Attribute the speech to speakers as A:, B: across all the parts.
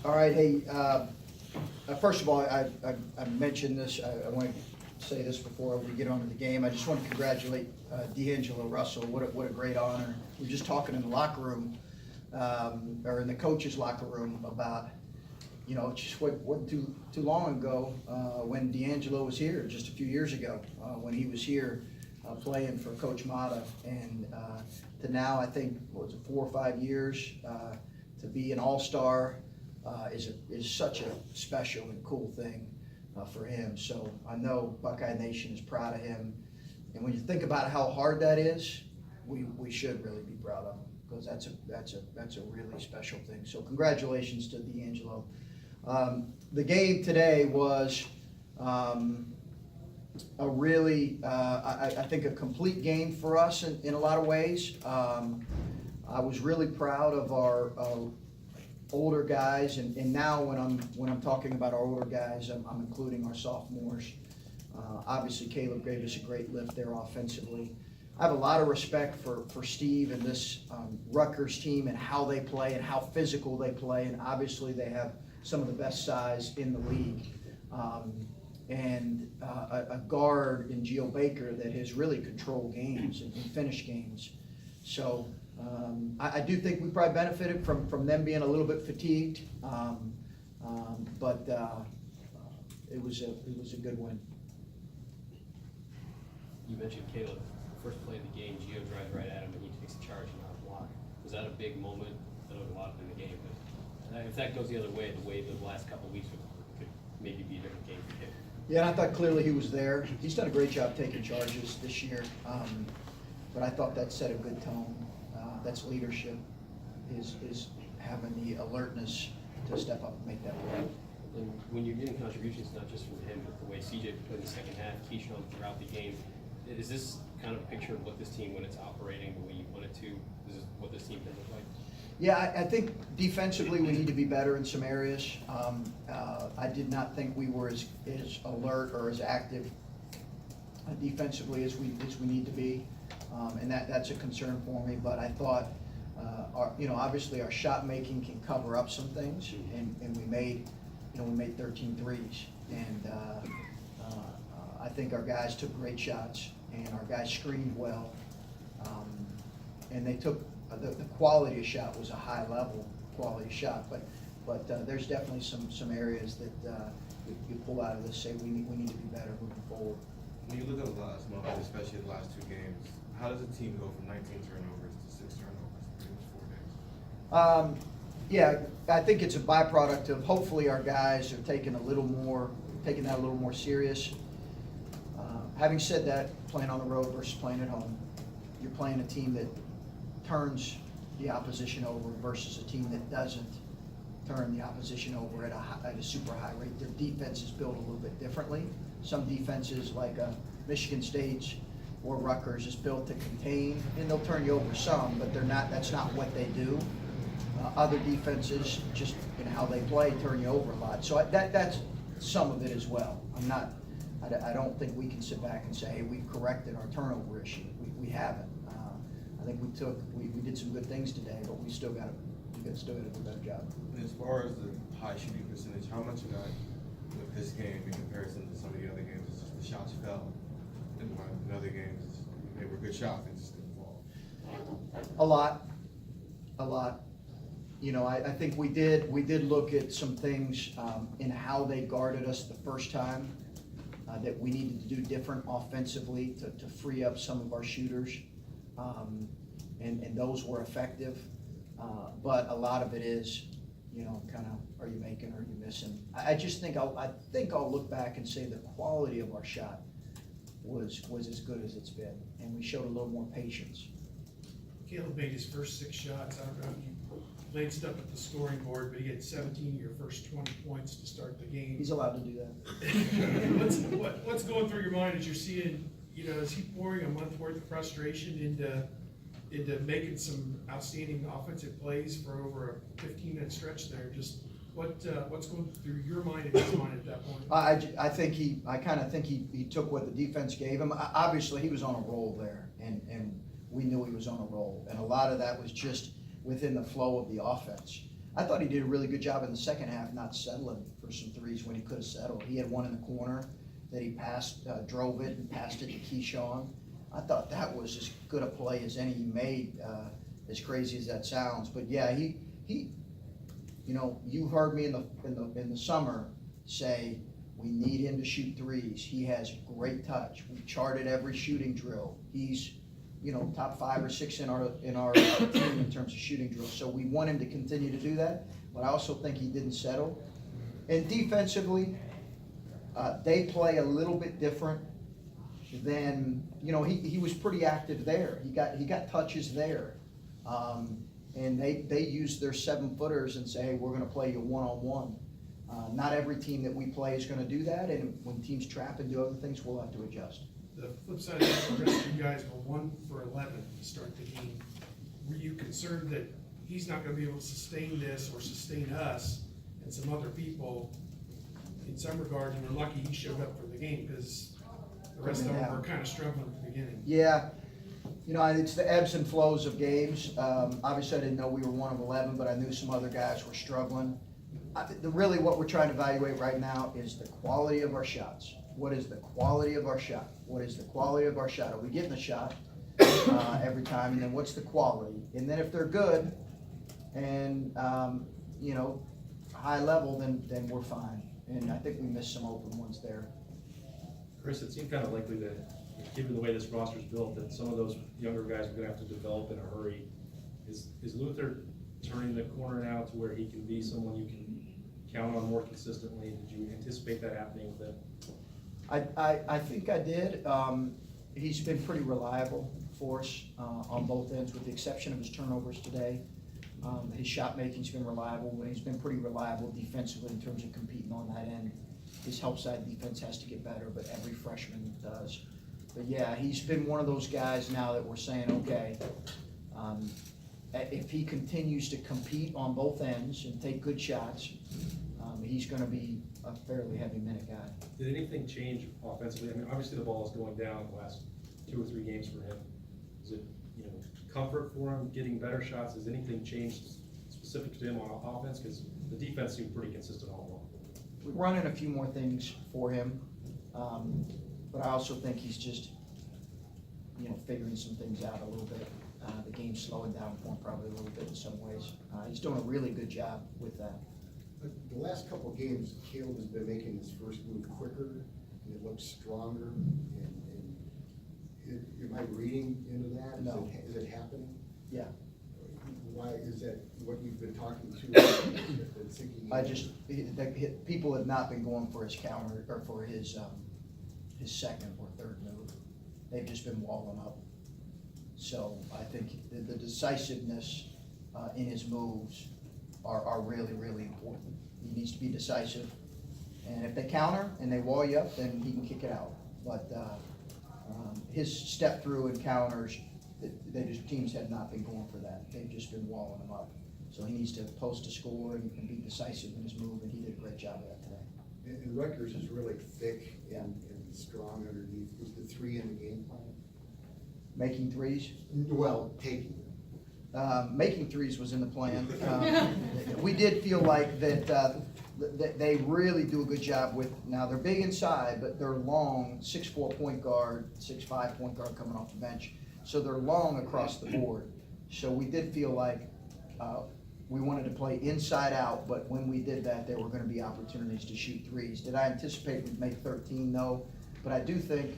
A: All right, hey, first of all, I mentioned this, I want to say this before we get on to the game. I just want to congratulate D'Angelo Russell. What a great honor. We were just talking in the locker room, or in the coach's locker room about, you know, just wasn't too long ago when D'Angelo was here, just a few years ago, when he was here playing for Coach Mata, and to now, I think, what was it, 4 or 5 years, to be an all-star is such a special and cool thing for him. So I know Buckeye Nation is proud of him, and when you think about how hard that is, we should really be proud of him, because that's a really special thing. So congratulations to D'Angelo. The game today was a really, I think, a complete game for us in a lot of ways. I was really proud of our older guys, and now when I'm talking about our older guys, I'm including our sophomores. Obviously, Caleb gave us a great lift there offensively. I have a lot of respect for Steve and this Rutgers team and how they play and how physical they play, and obviously they have some of the best size in the league. And a guard in Geo Baker that has really controlled games and finished games. So I do think we probably benefited from them being a little bit fatigued, but it was a good win.
B: You mentioned Caleb. First play of the game, Geo drives right at him and he takes the charge and not a block. Was that a big moment? I know there was a lot in the game, but if that goes the other way, the way the last couple of weeks could maybe be a different game for him.
A: Yeah, and I thought clearly he was there. He's done a great job taking charges this year, but I thought that set a good tone. That's leadership, is having the alertness to step up and make that play.
B: And when you're getting contributions, not just from him, but the way CJ played in the second half, Keyshawn throughout the game, is this kind of a picture of what this team, when it's operating the way you want it to, this is what this team can look like?
A: Yeah, I think defensively we need to be better in some areas. I did not think we were as alert or as active defensively as we need to be, and that's a concern for me. But I thought, obviously our shot making can cover up some things, and we made 13 threes, and I think our guys took great shots, and our guys screened well, and they took. The quality of shot was a high level quality shot, but there's definitely some areas that you pull out of this, say we need to be better moving forward.
C: When you look at the last month, especially the last 2 games, how does a team go from 19 turnovers to 6 turnovers in pretty much 4 days?
A: Yeah, I think it's a byproduct of hopefully our guys are taking that a little more serious. Having said that, playing on the road versus playing at home, you're playing a team that turns the opposition over versus a team that doesn't turn the opposition over at a super high rate. Their defense is built a little bit differently. Some defenses, like Michigan State's or Rutgers, is built to contain, and they'll turn you over some, but that's not what they do. Other defenses, just in how they play, turn you over a lot. So that's some of it as well. I don't think we can sit back and say, hey, we've corrected our turnover issue. We haven't. I think we did some good things today, but we still got to do a better job.
C: And as far as the high shooting percentage, how much of that with this game in comparison to some of the other games is just the shots fell, and in other games they were good shots, they just didn't fall?
A: A lot. I think we did look at some things in how they guarded us the first time that we needed to do different offensively to free up some of our shooters. And those were effective, but a lot of it is, kind of, are you making or are you missing? I just think I'll look back and say the quality of our shot was as good as it's been, and we showed a little more patience.
D: Caleb made his first 6 shots. I don't know if you glanced up at the scoring board, but he had 17 of your first 20 points to start the game.
A: He's allowed to do that.
D: What's going through your mind as you're seeing, is he pouring a month worth of frustration into making some outstanding offensive plays for over a 15-minute stretch there? Just what's going through your mind and his mind at that point?
A: I kind of think he took what the defense gave him. Obviously, he was on a roll there, and we knew he was on a roll. And a lot of that was just within the flow of the offense. I thought he did a really good job in the second half, not settling for some threes when he could have settled. He had one in the corner that he passed, drove it and passed it to Keyshawn. I thought that was as good a play as any he made, as crazy as that sounds. But yeah, he, you know, you heard me in the summer say we need him to shoot threes. He has great touch. We charted every shooting drill. He's, you know, top 5 or 6 in our team in terms of shooting drills. So we want him to continue to do that. But I also think he didn't settle. And defensively, they play a little bit different than, you know, he was pretty active there. He got touches there. And they use their 7-footers and say, hey, we're going to play you one-on-one. Not every team that we play is going to do that, and when teams trap and do other things, we'll have to adjust.
D: The flip side of that, the rest of you guys were 1 for 11 to start the game. Were you concerned that he's not gonna be able to sustain this or sustain us and some other people? In some regard, you were lucky he showed up for the game, because the rest of them were kind of struggling at the beginning.
A: Yeah, you know, it's the ebbs and flows of games. Obviously, I didn't know we were 1 of 11, but I knew some other guys were struggling. Really what we're trying to evaluate right now is the quality of our shots. What is the quality of our shot? What is the quality of our shot? Are we getting the shot every time? And then what's the quality? And then if they're good and, you know, high level, then we're fine. And I think we missed some open ones there.
E: Chris, it seemed kind of likely that, given the way this roster's built, that some of those younger guys are gonna have to develop in a hurry. Is Luther turning the corner now to where he can be someone you can count on more consistently? Did you anticipate that happening with him?
A: I think I did. He's been pretty reliable for us on both ends, with the exception of his turnovers today. His shot making's been reliable, and he's been pretty reliable defensively in terms of competing on that end. His help side defense has to get better, but every freshman does. But yeah, he's been one of those guys now that we're saying, okay, if he continues to compete on both ends and take good shots, he's gonna be a fairly heavy minute guy.
E: Did anything change offensively? I mean, obviously the ball is going down the last 2 or 3 games for him. Is it, you know, comfort for him, getting better shots? Has anything changed specific to him on offense? Because the defense seemed pretty consistent all along.
A: We're running a few more things for him, but I also think he's just, you know, figuring some things out a little bit. The game's slowing down for him probably a little bit in some ways. He's doing a really good job with that.
F: But the last couple of games, Caleb has been making his first move quicker, and it looks stronger, and am I reading into that?
A: No.
F: Is it happening?
A: Yeah.
F: Why, is that what you've been talking to?
A: I just, people have not been going for his counter, or for his second or third move. They've just been walling up. So I think the decisiveness in his moves are really, really important. He needs to be decisive. And if they counter and they wall you up, then he can kick it out. But his step through and counters, teams have not been going for that. They've just been walling him up. So he needs to post a score and be decisive in his move, and he did a great job of that today.
F: And Rutgers is really thick and strong underneath. Was the 3 in the game plan?
A: Making threes?
F: Well, taking them.
A: Making threes was in the plan. We did feel like that they really do a good job with, now they're big inside, but they're long, 6'4" point guard, 6'5" point guard coming off the bench. So they're long across the board. So we did feel like we wanted to play inside out, but when we did that, there were gonna be opportunities to shoot threes. Did I anticipate we'd make 13? No. But I do think,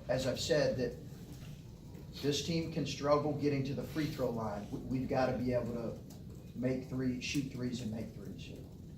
A: as I've said, that this team can struggle getting to the free throw line. We've got to be able to shoot threes and make threes.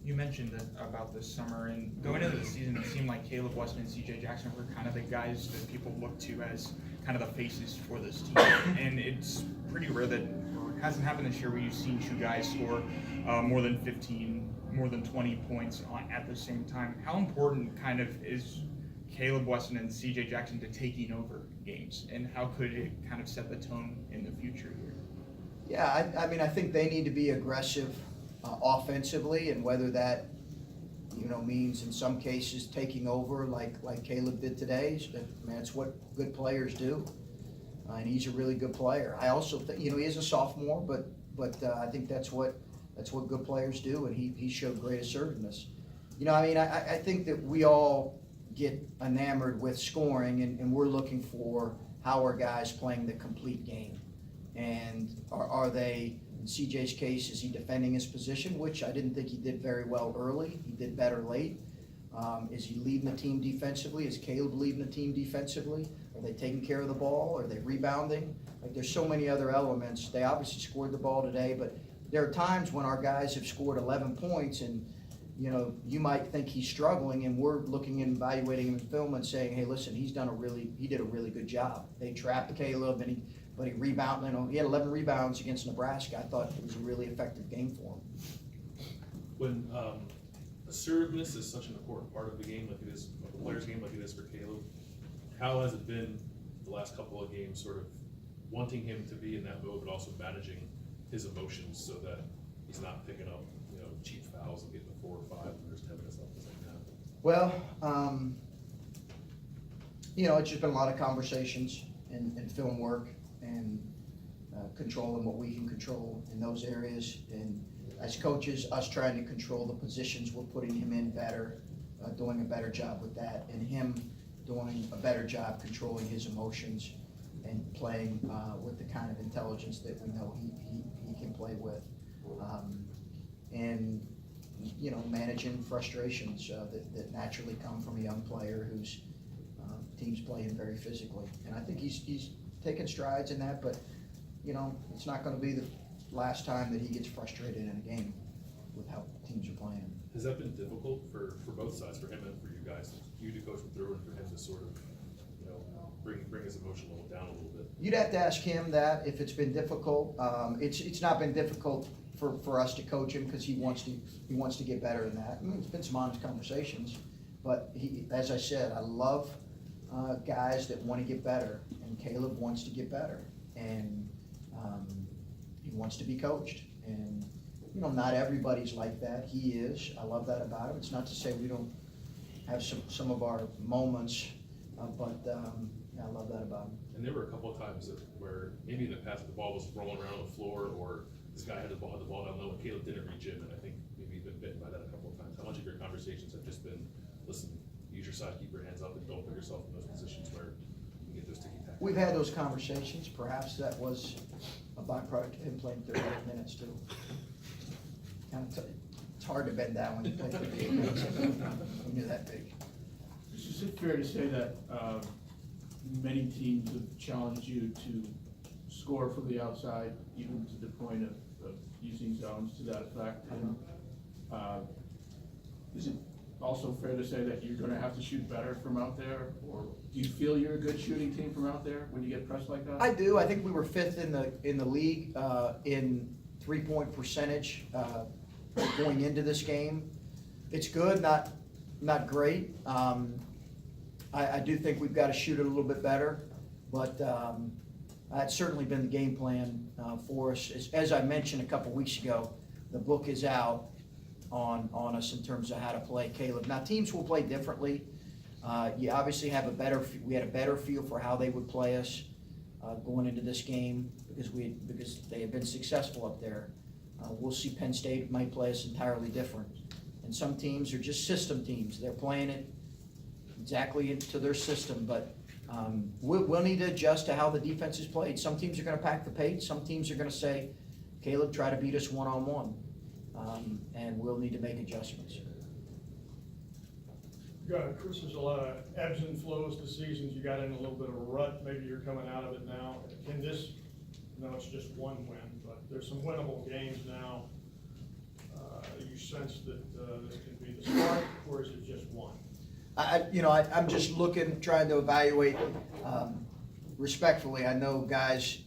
G: You mentioned that about this summer, and going into the season, it seemed like Caleb Weston and CJ Jackson were kind of the guys that people look to as kind of the faces for this team. And it's pretty rare that, or it hasn't happened this year, where you've seen 2 guys score more than 15, more than 20 points at the same time. How important kind of is Caleb Weston and CJ Jackson to taking over games, and how could it kind of set the tone in the future here?
A: Yeah, I mean, I think they need to be aggressive offensively, and whether that, you know, means in some cases taking over like Caleb did today. I mean, that's what good players do, and he's a really good player. I also think, you know, he is a sophomore, but but I think that's what good players do, and he showed great assertiveness. You know, I mean, I think that we all get enamored with scoring, and we're looking for how are guys playing the complete game. And are they, in CJ's case, is he defending his position, which I didn't think he did very well early. He did better late. Is he leading the team defensively? Is Caleb leading the team defensively? Are they taking care of the ball? Are they rebounding? Like, there's so many other elements. They obviously scored the ball today, but there are times when our guys have scored 11 points and, you know, you might think he's struggling, and we're looking and evaluating him in film and saying, hey, listen, he did a really good job. They trapped Caleb, but he rebounded. You know, he had 11 rebounds against Nebraska. I thought it was a really effective game for him.
H: When assertiveness is such an important part of the game, like it is, of the player's game, like it is for Caleb, how has it been the last couple of games, sort of wanting him to be in that mode, but also managing his emotions so that he's not picking up, you know, cheap fouls and getting a 4 or 5 when there's 10 minutes left, things like that?
A: Well, you know, it's just been a lot of conversations and film work and controlling what we can control in those areas. And as coaches, us trying to control the positions we're putting him in better, doing a better job with that, and him doing a better job controlling his emotions and playing with the kind of intelligence that we know he can play with. And, you know, managing frustrations that naturally come from a young player whose team's playing very physically. And I think he's taken strides in that, but, you know, it's not going to be the last time that he gets frustrated in a game with how teams are playing.
H: Has that been difficult for both sides, for him and for you guys, you to coach him through and for him to sort of, you know, bring his emotion level down a little bit?
A: You'd have to ask him that, if it's been difficult. It's not been difficult for us to coach him, because he wants to get better in that. I mean, it's been some honest conversations, but as I said, I love guys that want to get better, and Caleb wants to get better, and he wants to be coached. And, you know, not everybody's like that. He is. I love that about him. It's not to say we don't have some of our moments, but yeah, I love that about him.
H: And there were a couple of times where maybe in the past the ball was rolling around on the floor, or this guy had the ball down low and Caleb didn't reach in, and I think maybe he's been bitten by that a couple of times. How much of your conversations have just been, listen, use your side, keep your hands up, and don't put yourself in those positions where you get those ticky-tacky?
A: We've had those conversations. Perhaps that was a byproduct of him playing 38 minutes too. It's hard to bend down when you play 38 minutes when you're that big.
I: Is it fair to say that many teams have challenged you to score from the outside, even to the point of using zones to that effect? And is it also fair to say that you're going to have to shoot better from out there, or do you feel you're a good shooting team from out there when you get pressed like that?
A: I do. I think we were 5th in the league in 3-point percentage going into this game. It's good, not great. I do think we've got to shoot it a little bit better, but that's certainly been the game plan for us. As I mentioned a couple weeks ago, the book is out on us in terms of how to play Caleb. Now, teams will play differently. You obviously we had a better feel for how they would play us going into this game because they have been successful up there. We'll see Penn State might play us entirely different. And some teams are just system teams. They're playing it exactly into their system, but we'll need to adjust to how the defense is played. Some teams are going to pack the pace. Some teams are going to say, Caleb, try to beat us one-on-one. And we'll need to make adjustments.
J: Chris, there's a lot of ebbs and flows to seasons. You got in a little bit of a rut. Maybe you're coming out of it now. Can this, no, it's just one win, but there's some winnable games now. You sense that this can be the start, or is it just one?
A: I'm just trying to evaluate respectfully. I know guys,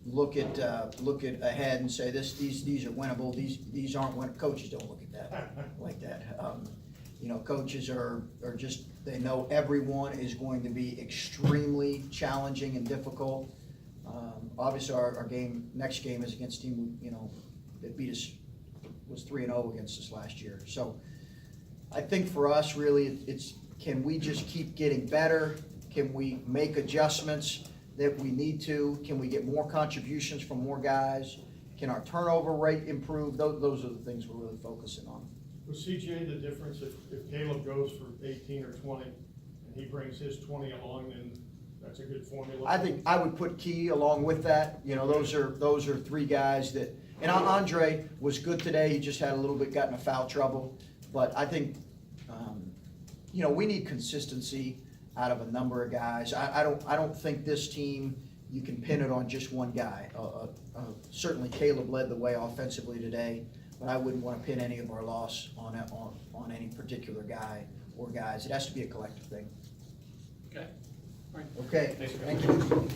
A: look at ahead and say these are winnable. These aren't winnable. Coaches don't look at that like that. Coaches are just, they know everyone is going to be extremely challenging and difficult. Obviously, our next game is against a team that beat us, was 3-0 against us last year. So I think for us, really, it's can we just keep getting better? Can we make adjustments that we need to? Can we get more contributions from more guys? Can our turnover rate improve? Those are the things we're really focusing on.
J: Was CJ the difference if Caleb goes for 18 or 20 and he brings his 20 along, then that's a good formula?
A: I think I would put Key along with that. You know, those are three guys that, and Andre was good today. He just had a little bit, got in a foul trouble. But I think, you know, we need consistency out of a number of guys. I don't think this team, you can pin it on just one guy. Certainly Caleb led the way offensively today, but I wouldn't want to pin any of our loss on any particular guy or guys. It has to be a collective thing.
B: Okay. All right.
A: Okay,
B: Thanks for
A: thank
B: coming.
A: you.